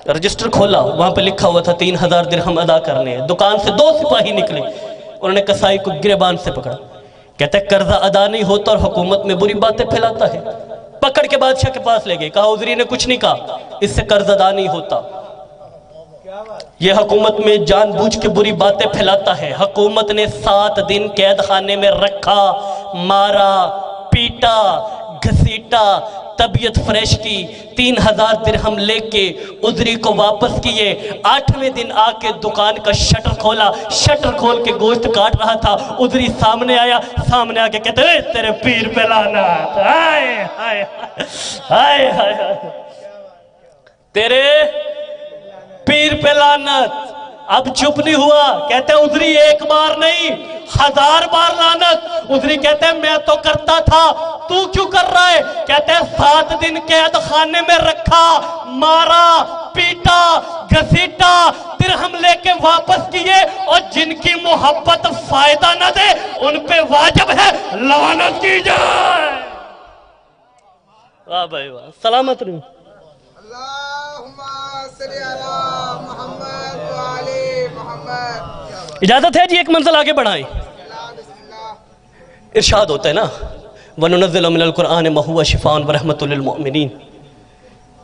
رجسٹر کھولا، وہاں پہ لکھا ہوا تھا 3000 درہم ادا کرنے ہیں۔ دکان سے 2 سپاہی نکلے، انہوں نے کسائی کو گریبان سے پکڑا۔ کہتا ہے قرضہ ادا نہیں ہوتا اور حکومت میں بری باتیں پھیلاتا ہے۔ پکڑ کے بادشاہ کے پاس لے گئے، کہا عذری نے کچھ نہیں کہا، اس سے قرض ادا نہیں ہوتا، یہ حکومت میں جان بوجھ کے بری باتیں پھیلاتا ہے۔ حکومت نے 7 دن قید خانے میں رکھا، مارا، پیٹا، گھسیٹا، طبیعت فریش کی، 3000 درہم لے کے عذری کو واپس کیے۔ 8ویں دن آ کے دکان کا شٹر کھولا، شٹر کھول کے گوشت کاٹ رہا تھا، عذری سامنے آیا، سامنے آ کے کہتے اے تیرے پیر پہ لعنت، ہائے ہائے ہائے ہائے، تیرے پیر پہ لعنت۔ اب چپ نہیں ہوا، کہتے ہیں عذری ایک بار نہیں 1000 بار لعنت۔ عذری کہتے ہیں میں تو کرتا تھا، تو کیوں کر رہا ہے؟ کہتے ہیں 7 دن قید خانے میں رکھا، مارا، پیٹا، گھسیٹا، درہم لے کے واپس کیے، اور جن کی محبت فائدہ نہ دے ان پہ واجب ہے لعنت کی جائے۔ واہ بھائی واہ، سلامت رہو۔ اللہم صلی علی محمد وعلی محمد۔ اجازت ہے جی ایک منزل آگے بڑھائیں۔ ارشاد ہوتا ہے نا وَنُنَزِّلُ مِنَ الْقُرْآنِ مَا هُوَ شِفَاءٌ وَرَحْمَةٌ لِلْمُؤْمِنِينَ،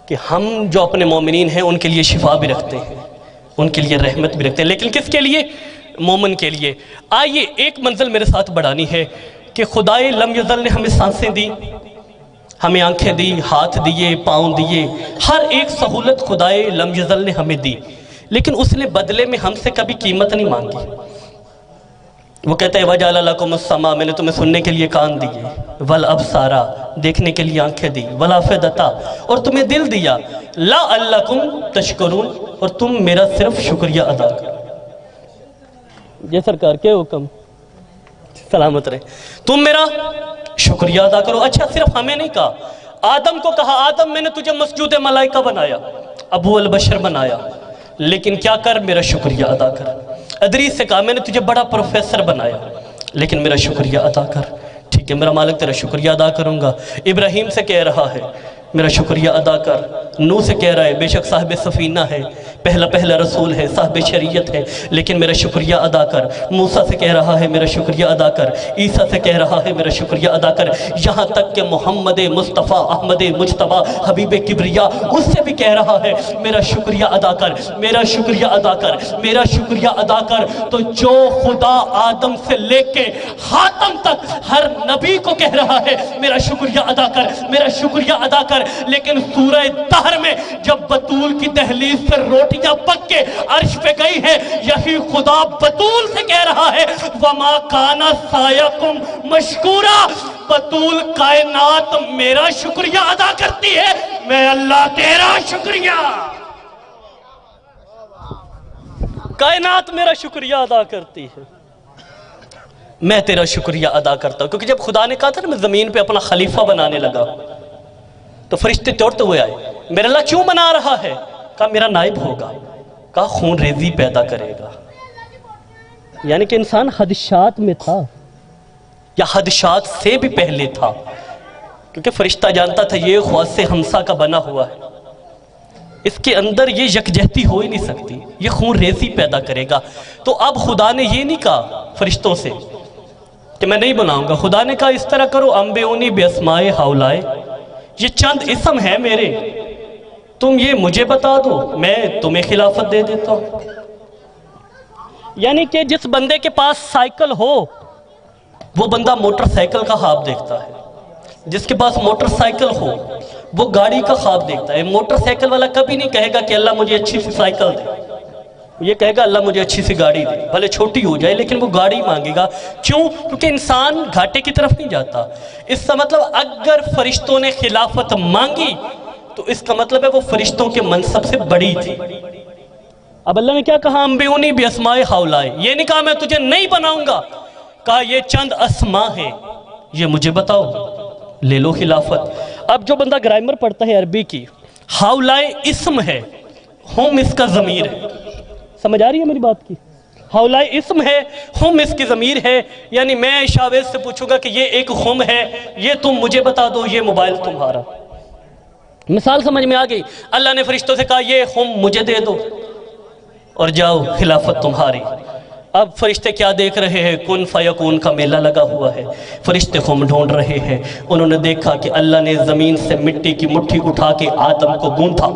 کہ ہم جو اپنے مومنین ہیں ان کے لیے شفا بھی رکھتے ہیں، ان کے لیے رحمت بھی رکھتے ہیں، لیکن کس کے لیے؟ مومن کے لیے۔ آئیے ایک منزل میرے ساتھ بڑھانی ہے کہ خدائے لم یزل نے ہمیں سانسیں دی، ہمیں آنکھیں دی، ہاتھ دیے، پاؤں دیے، ہر ایک سہولت خدائے لم یزل نے ہمیں دی، لیکن اس نے بدلے میں ہم سے کبھی قیمت نہیں مانگی۔ وہ کہتا ہے وَجَعَلَ لَكُمُ السَّمْعَ، میں نے تمہیں سننے کے لیے کان دیے، وَالْأَبْصَارَ، دیکھنے کے لیے آنکھیں دی، وَالْأَفْئِدَةَ، اور تمہیں دل دیا، لَعَلَّكُمْ تَشْكُرُونَ، اور تم میرا صرف شکریہ ادا کرو۔ یہ سرکار کے حکم، سلامت رہے، تم میرا شکریہ ادا کرو۔ اچھا صرف ہمیں نہیں کہا، آدم کو کہا آدم میں نے تجھے مسجود ملائکہ بنایا، ابو البشر بنایا، لیکن کیا کر میرا شکریہ ادا کر۔ ادریس سے کہا میں نے تجھے بڑا پروفیسر بنایا، لیکن میرا شکریہ ادا کر۔ ٹھیک ہے میرا مالک تیرا شکریہ ادا کروں گا۔ ابراہیم سے کہہ رہا ہے میرا شکریہ ادا کر۔ نوح سے کہہ رہا ہے بے شک صاحب سفینہ ہے، پہلا رسول ہے، صاحب شریعت ہے، لیکن میرا شکریہ ادا کر۔ موسیٰ سے کہہ رہا ہے میرا شکریہ ادا کر۔ عیسیٰ سے کہہ رہا ہے میرا شکریہ ادا کر، یہاں تک کہ محمد مصطفیٰ احمد مجتبیٰ حبیب کبریا اس سے بھی کہہ رہا ہے میرا شکریہ ادا کر، میرا شکریہ ادا کر، میرا شکریہ ادا کر۔ تو جو خدا آدم سے لے کے حاتم تک ہر نبی کو کہہ رہا ہے میرا شکریہ ادا کر، میرا شکریہ ادا کر، لیکن سورہ دہر میں جب بطول کی دہلیز سے روٹیاں پک کے عرش پہ گئی ہے، یہی خدا بطول سے کہہ رہا ہے وَمَا كَانَ سَعْيُكُمْ مَشْكُورًا، بطول کائنات میرا شکریہ ادا کرتی ہے، میں اللہ تیرا شکریہ، کائنات میرا شکریہ ادا کرتی ہے، میں تیرا شکریہ ادا کرتا ہوں۔ کیونکہ جب خدا نے کہا تھا نا میں زمین پہ اپنا خلیفہ بنانے لگا تو فرشتے دوڑتے ہوئے آئے، میرا اللہ کیوں بنا رہا ہے؟ کہا میرا نائب ہوگا، کہا خون ریزی پیدا کرے گا۔ یعنی کہ انسان خدشات میں تھا، یا خدشات سے بھی پہلے تھا، کیونکہ فرشتہ جانتا تھا یہ خواص ہمسا کا بنا ہوا ہے، اس کے اندر یہ یکجہتی ہو ہی نہیں سکتی، یہ خون ریزی پیدا کرے گا۔ تو اب خدا نے یہ نہیں کہا فرشتوں سے کہ میں نہیں بناؤں گا، خدا نے کہا اس طرح کرو انبئونی باسماء ہؤلاء، یہ چند اسم ہے میرے، تم یہ مجھے بتا دو میں تمہیں خلافت دے دیتا ہوں۔ یعنی کہ جس بندے کے پاس سائیکل ہو وہ بندہ موٹر سائیکل کا خواب دیکھتا ہے، جس کے پاس موٹر سائیکل ہو وہ گاڑی کا خواب دیکھتا ہے۔ موٹر سائیکل والا کبھی نہیں کہے گا کہ اللہ مجھے اچھی سی سائیکل دے، یہ کہے گا اللہ مجھے اچھی سی گاڑی دے، بھلے چھوٹی ہو جائے لیکن وہ گاڑی مانگے گا۔ کیوں؟ کیونکہ انسان گھاٹے کی طرف نہیں جاتا۔ اس کا مطلب اگر فرشتوں نے خلافت مانگی تو اس کا مطلب ہے وہ فرشتوں کے منصب سے بڑی تھی۔ اب اللہ نے کیا کہا انبئونی باسماء ہؤلاء، یہ نہیں کہا میں تجھے نہیں بناؤں گا، کہا یہ چند اسماء ہیں یہ مجھے بتاؤ، لے لو خلافت۔ اب جو بندہ گرامر پڑھتا ہے عربی کی، ہؤلاء اسم ہے، ہم اس کا ضمیر ہے، سمجھ آ رہی ہے میری بات کی؟ ہؤلاء اسم ہے، ہم اس کی ضمیر ہے، یعنی میں شاویز سے پوچھوں گا کہ یہ ایک ہم ہے، یہ تم مجھے بتا دو، یہ موبائل تمہارا۔ مثال سمجھ میں آ گئی؟ اللہ نے فرشتوں سے کہا یہ ہم مجھے دے دو اور جاؤ خلافت تمہاری۔ اب فرشتے کیا دیکھ رہے ہیں؟ کن فیکون کا میلہ لگا ہوا ہے، فرشتے خم ڈھونڈ رہے ہیں۔ انہوں نے دیکھا کہ اللہ نے زمین سے مٹی کی مٹھی اٹھا کے آدم کو گوندھا،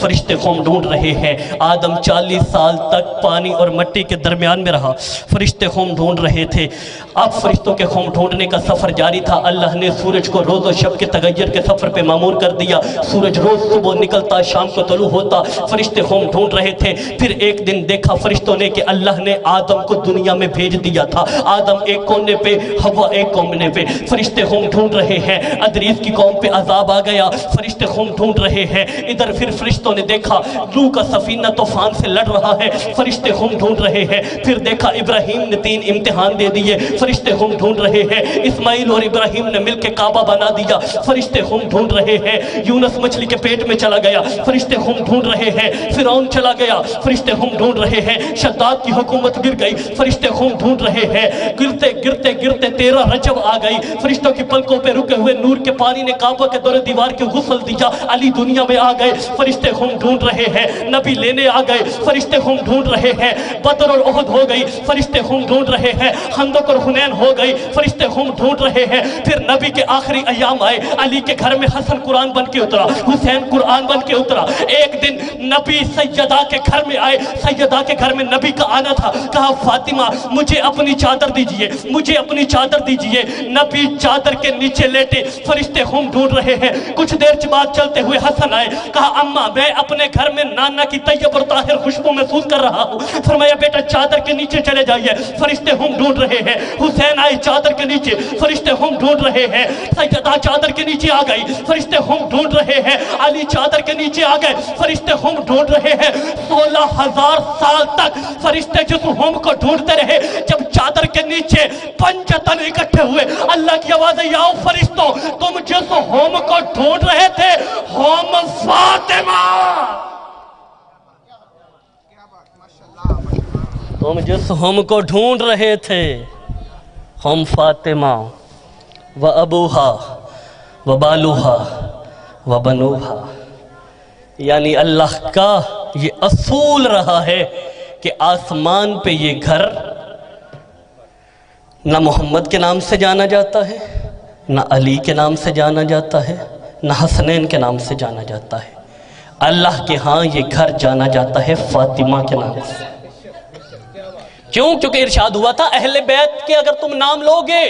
فرشتے خم ڈھونڈ رہے ہیں۔ آدم 40 سال تک پانی اور مٹی کے درمیان میں رہا، فرشتے خم ڈھونڈ رہے تھے۔ اب فرشتوں کے خم ڈھونڈنے کا سفر جاری تھا۔ اللہ نے سورج کو روز و شب کے تغیر کے سفر پہ معمور کر دیا، سورج روز صبح نکلتا شام کو طلوع ہوتا، فرشتے خم ڈھونڈ رہے تھے۔ پھر ایک دن دیکھا فرشتوں نے کہ اللہ نے آدم کو دنیا میں بھیج دیا تھا، آدم ایک کونے پہ، حوا ایک کونے پہ، فرشتے خم ڈھونڈ رہے ہیں۔ ادریس کی قوم پہ عذاب آ گیا، فرشتے خم ڈھونڈ رہے ہیں۔ ادھر پھر فرشتوں نے دیکھا نوح کا سفینہ طوفان سے لڑ رہا ہے، فرشتے خم ڈھونڈ رہے ہیں۔ پھر دیکھا ابراہیم نے 3 امتحان دے دیے، فرشتے خم ڈھونڈ رہے ہیں۔ اسماعیل اور ابراہیم نے مل کے کعبہ بنا دیا، فرشتے خم ڈھونڈ رہے ہیں۔ یونس مچھلی کے پیٹ میں چلا گیا، فرشتے خم ڈھونڈ رہے ہیں۔ فرعون چلا گیا، فرشتے خم ڈھونڈ رہے ہیں۔ شداد کی حکومت گر گئی، فرشتے خون ڈھونڈ رہے ہیں۔ گرتے گرتے گرتے 13 رجب آ گئی، فرشتوں کی پلکوں پہ رکے ہوئے نور کے پانی نے کعبہ کے دور دیوار کے غسل دیا۔ علی دنیا میں آ گئے، فرشتے خون ڈھونڈ رہے ہیں۔ نبی لینے آ گئے، فرشتے خون ڈھونڈ رہے ہیں۔ بدر اور احد ہو گئی، فرشتے خون ڈھونڈ رہے ہیں۔ خندق اور حنین ہو گئی، فرشتے خون ڈھونڈ رہے ہیں۔ پھر نبی کے آخری ایام آئے، علی کے گھر میں حسن قرآن بن کے اترا، حسین قرآن بن کے اترا۔ ایک دن نبی سیدہ کے گھر میں آئے، سیدہ کے گھر میں نبی کا آنا تھا۔ کہا فاطمہ مجھے اپنی چادر دیجئے، مجھے اپنی چادر دیجئے۔ نبی چادر کے نیچے لیٹے، فرشتے خون ڈھونڈ رہے ہیں۔ کچھ دیر بعد چلتے ہوئے حسن آئے، کہا اماں میں اپنے گھر میں نانا کی طیب اور طاہر خوشبو محسوس کر رہا ہوں۔ فرمایا بیٹا چادر کے نیچے چلے جائیے، فرشتے خون ڈھونڈ رہے ہیں۔ حسین آئے چادر کے نیچے، فرشتے خون ڈھونڈ رہے ہیں۔ سیدہ چادر کے نیچے آ گئی، فرشتے خون ڈھونڈ رہے ہیں۔ علی چادر کے نیچے آ گئے، فرشتے خون ڈھونڈ رہے ہیں۔ 16,000 سال تک فرشتے جس ہوم کو ڈھونڈتے رہے۔ جب چادر کے نیچے 5 تن اکٹھے ہوئے، اللہ کی آواز ہے یا فرشتوں تم جس ہوم کو ڈھونڈ رہے تھے، ہوم فاطمہ، تم جس ہوم کو ڈھونڈ رہے تھے، ہوم فاطمہ و ابوہا و بالوہا و بنوہا۔ یعنی اللہ کا یہ اصول رہا ہے کہ آسمان پہ یہ گھر نہ محمد کے نام سے جانا جاتا ہے، نہ علی کے نام سے جانا جاتا ہے، نہ حسنین کے نام سے جانا جاتا ہے۔ اللہ کے ہاں یہ گھر جانا جاتا ہے فاطمہ کے نام سے۔ کیوں؟ کیونکہ ارشاد ہوا تھا اہل بیت کے اگر تم نام لوگے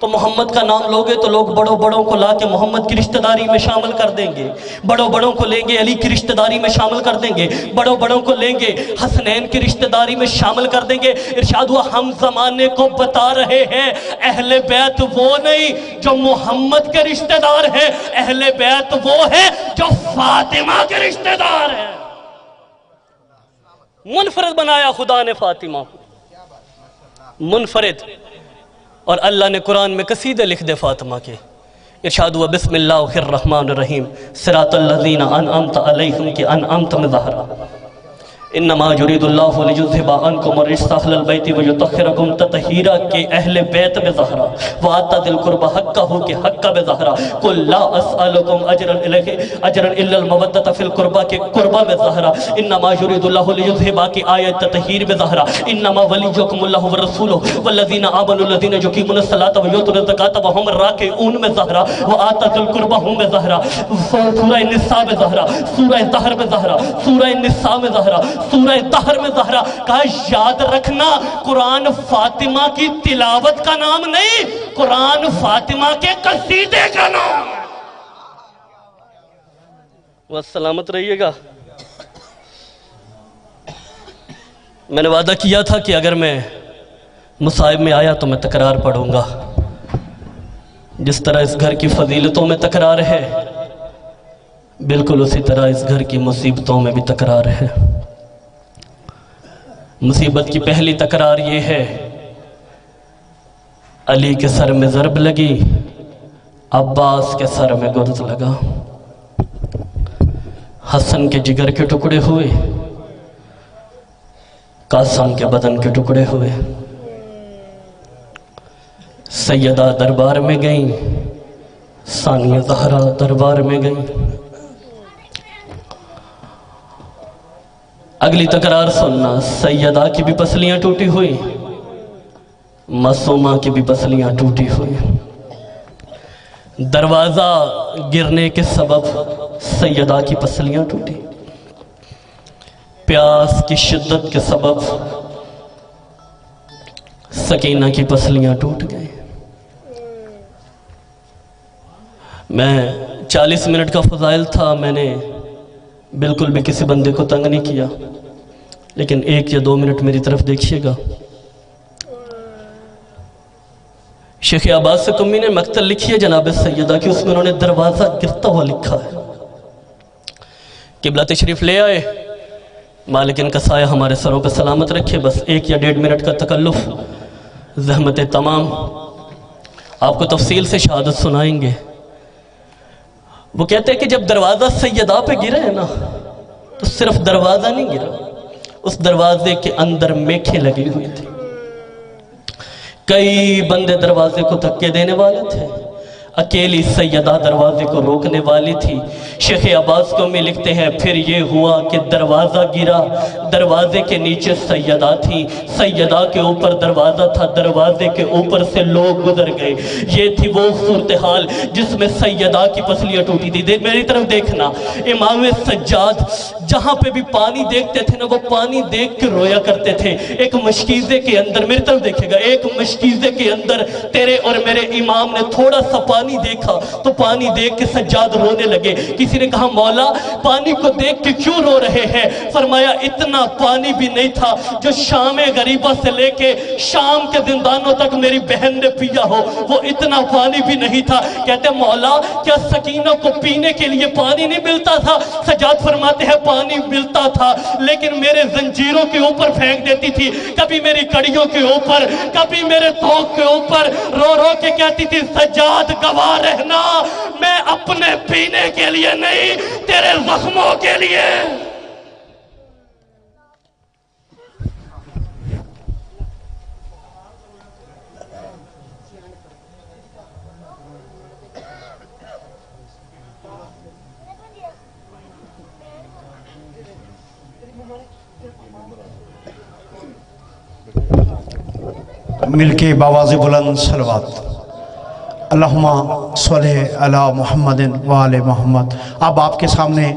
تو محمد کا نام لوگے تو لوگ بڑوں بڑوں کو لا کے محمد کی رشتہ داری میں شامل کر دیں گے، بڑوں بڑوں کو لیں گے علی کی رشتہ داری میں شامل کر دیں گے، بڑوں بڑوں کو لیں گے حسنین کی رشتہ داری میں شامل کر دیں گے۔ ارشاد ہوا ہم زمانے کو بتا رہے ہیں اہل بیت وہ نہیں جو محمد کے رشتہ دار ہیں، اہل بیت وہ ہیں جو فاطمہ کے رشتہ دار ہیں۔ منفرد بنایا خدا نے فاطمہ کو، منفرد۔ اور اللہ نے قرآن میں قصیدے لکھ دے فاطمہ کے۔ ارشاد ہوا بسم اللہ الرحمن الرحیم صراط الذین انعمت علیہم کی انعمت میں ظاہرہ انما یرید اللہ لیذھب عنکم الرجس اہل البیت ویطہرکم تطہیرا کے اہل بیت میں ظاہرہ وآت ذی القربى حقہ کے حق میں ظاہرہ قل لا اسألکم اجرا الا المودۃ فی القربى کے قربہ میں ظاہرہ انما یرید اللہ لیذھب کی آیت تطہیر میں ظاہرہ انما ولیکم اللہ ورسولہ والذین آمنوا الذین یقیمون الصلاۃ ویؤتون الزکاۃ وهم راکعون میں ظاہرہ وآت ذی القربى میں ظاہرہ سورہ النساء میں ظاہرہ سورہ دہر میں ظاہرہ سورہ النساء میں ظاہرہ سورہ دہر میں ظاہرہ۔ کہا یاد رکھنا قرآن فاطمہ کی تلاوت کا نام نہیں، قرآن فاطمہ کے قصیدے کا نام۔ وہ سلامت رہیے گا۔ میں نے وعدہ کیا تھا کہ اگر میں مصائب میں آیا تو میں تکرار پڑھوں گا، جس طرح اس گھر کی فضیلتوں میں تکرار ہے بالکل اسی طرح اس گھر کی مصیبتوں میں بھی تکرار ہے۔ مصیبت کی پہلی تکرار یہ ہے علی کے سر میں ضرب لگی، عباس کے سر میں گرز لگا، حسن کے جگر کے ٹکڑے ہوئے، قاسم کے بدن کے ٹکڑے ہوئے، سیدہ دربار میں گئیں، ثانیہ زہرا دربار میں گئیں۔ اگلی تکرار سننا، سیدہ کی بھی پسلیاں ٹوٹی ہوئی، معصومہ کی بھی پسلیاں ٹوٹی ہوئی، دروازہ گرنے کے سبب سیدہ کی پسلیاں ٹوٹی، پیاس کی شدت کے سبب سکینہ کی پسلیاں ٹوٹ گئیں۔ میں 40 منٹ کا فضائل تھا، میں نے بالکل بھی کسی بندے کو تنگ نہیں کیا، لیکن 1 یا 2 منٹ میری طرف دیکھیے گا۔ شیخ عباس سے کمی نے مقتل لکھی ہے جناب سیدہ کی، اس میں انہوں نے دروازہ گرتا ہوا لکھا ہے۔ قبلہ تشریف لے آئے، مالک ان کا سایہ ہمارے سروں پہ سلامت رکھے۔ بس 1 یا 1.5 منٹ کا تکلف، زحمت تمام، آپ کو تفصیل سے شہادت سنائیں گے۔ وہ کہتے ہیں کہ جب دروازہ سیدہ پہ گرا ہے نا، تو صرف دروازہ نہیں گرا، اس دروازے کے اندر میکھیں لگی ہوئی تھی۔ کئی بندے دروازے کو دھکے دینے والے تھے، اکیلی سیدہ دروازے کو روکنے والی تھی۔ شیخ عباس کو میں لکھتے ہیں پھر یہ ہوا کہ دروازہ گرا، دروازے کے نیچے سیدہ تھی، سیدہ کے اوپر دروازہ تھا، دروازے کے اوپر سے لوگ گزر گئے۔ یہ تھی وہ صورتحال جس میں سیدہ کی پسلیاں ٹوٹی تھی۔ میری طرف دیکھنا، امام سجاد جہاں پہ بھی پانی دیکھتے تھے نا، وہ پانی دیکھ کے رویا کرتے تھے۔ ایک مشکیزے کے اندر، میری طرف دیکھے گا، ایک مشکیزے کے اندر تیرے اور میرے امام نے تھوڑا سا پانی دیکھا تو پانی دیکھ کے سجاد رونے لگے۔ کسی نے کہا مولا پانی کو دیکھ کے کیوں رو رہے ہیں؟ فرمایا اتنا پانی بھی نہیں تھا جو شام غریبہ سے لے کے شام کے زندانوں تک میری بہن نے پیا ہو، وہ اتنا پانی بھی نہیں تھا۔ کہتے مولا کیا سکینہ کو پینے کے لیے پانی نہیں ملتا تھا؟ سجاد فرماتے ہیں پانی ملتا تھا، لیکن میرے زنجیروں کے اوپر پھینک دیتی تھی، کبھی میری کڑیوں کے اوپر، کبھی میرے توق کے اوپر، رو رو کے کہتی تھی سجاد گواہ رہنا، میں اپنے پینے کے لیے نہیں، تیرے زخموں کے لیے۔ مل کے باواز بلند صلوات، اللہم صلی علی محمد وآل محمد۔ اب آپ کے سامنے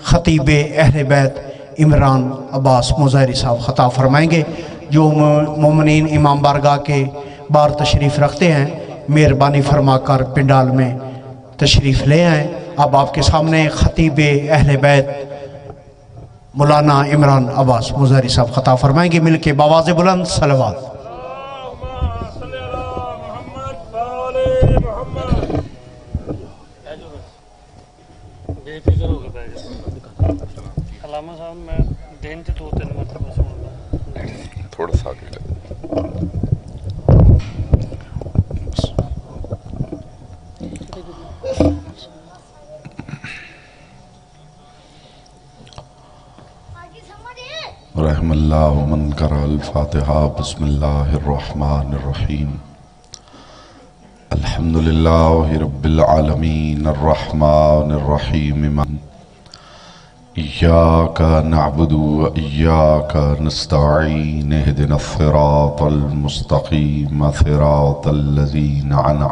خطیب اہل بیت عمران عباس مظاہری صاحب خطاب فرمائیں گے، جو مومنین امام بارگاہ کے بار تشریف رکھتے ہیں، مہربانی فرما کر پنڈال میں تشریف لے آئیں۔ اب آپ کے سامنے خطیب اہل بیت مولانا عمران عباس مظاہری صاحب خطاب فرمائیں گے، مل کے باواز بلند صلوات۔ علامہ صاحب میں دین سے 2-3 مرتبہ سن رہا تھوڑا سا آگے لے۔ رحم اللہ من قرأ الفاتحہ بسم اللہ الرحمن الرحیم الحمدللہ رب العالمین الرحمن الرحیم ایاک نعبد و ایاک نستعین اہدنا الصراط المستقیم صراط الذین انعمت